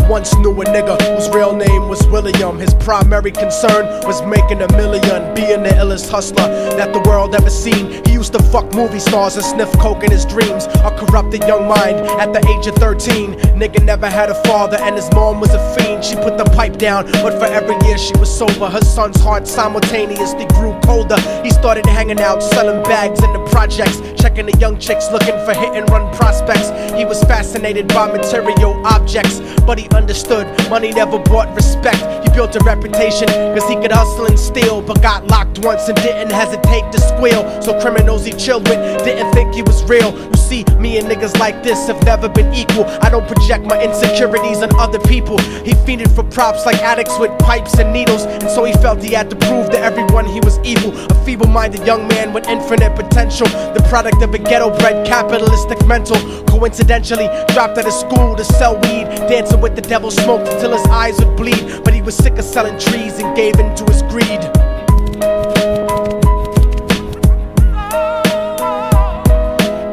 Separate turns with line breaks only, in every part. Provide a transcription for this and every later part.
once knew a nigga whose real name was William. His primary concern was making $1 million, being the illest hustler that the world ever seen. He used to fuck movie stars and sniff coke in his dreams. A corrupted young mind at the age of 13. Nigga never had a father and his mom was a fiend. She put the pipe down, but for every year she was sober, her son's heart simultaneously grew colder. He started hanging out, selling bags in the projects, checking the young chicks looking for hit and run prospects. He was fascinated by material objects, but he understood money never brought respect. He built a reputation cause he could hustle and steal, but got locked once and didn't hesitate to squeal. So criminals he chilled with didn't think he was real. You see, me and niggas like this have never been equal. I don't project my insecurities on other people. He fiended for props like addicts with pipes and needles, and so he felt he had to prove to everyone he was evil. A feeble-minded young man with infinite potential, the product of a ghetto-bred capitalistic mental. Coincidentally dropped out of school to sell weed, dancing with the devil, smoked until his eyes would bleed. But he was sick of selling trees and gave in to his greed.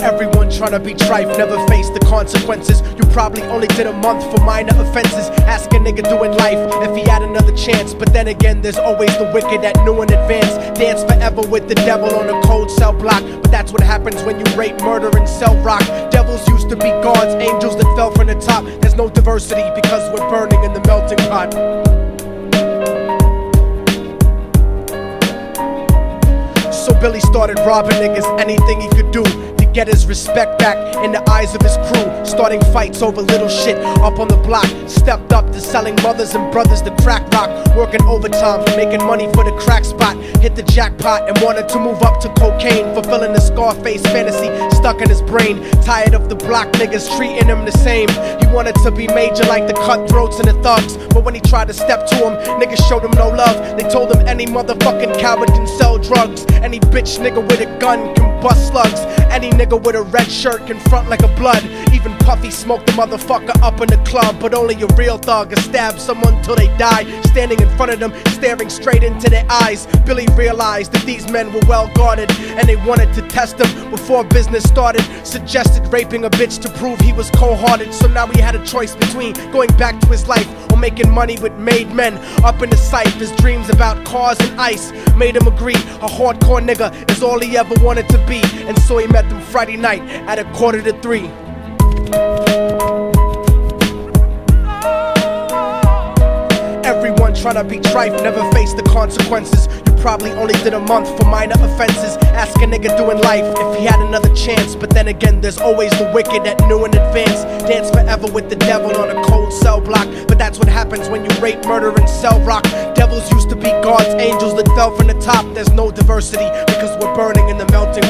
Everyone tryna be trife, never face the consequences. You probably only did a month for minor offenses. Ask a nigga doing life if he had another chance. But then again, there's always the wicked that knew in advance. Dance forever with the devil on a cold cell block. But that's what happens when you rape, murder, and sell rock. Devils used to be gods, angels that fell from the top. There's no diversity because we're burning in the melting pot. So Billy started robbing niggas, anything he could do to get his respect back in the eyes of his crew. Starting fights over little shit up on the block. Stepped up to selling mothers and brothers the crack rock. Working overtime, making money for the crack spot. Hit the jackpot and wanted to move up to cocaine, fulfilling the Scarface fantasy stuck in his brain. Tired of the block niggas treating him the same. He wanted to be major like the cutthroats and the thugs. But when he tried to step to him, niggas showed him no love. They told him any motherfucking coward can sell drugs. Any bitch nigga with a gun can bust slugs. Any nigga with a red shirt can front like a blood. Even Puffy smoked the motherfucker up in the club. But only a real thug can stab someone till they die. Standing in front of them, staring straight into their eyes, Billy realized that these men were well guarded, and they wanted to test him before business started. Suggested raping a bitch to prove he was cold-hearted. So now he had a choice between going back to his life or making money with made men. Up in the sight, his dreams about cars and ice made him agree a hardcore nigga is all he ever wanted to be. And so he met them Friday night at 2:45. Everyone tryna be trife, never face the consequences. You probably only did a month for minor offenses. Ask a nigga doing life if he had another chance. But then again, there's always the wicked that knew in advance. Dance forever with the devil on a cold cell block. But that's what happens when you rape, murder, and sell rock. Devils used to be gods, angels that fell from the top. There's no diversity because we're burning in the melting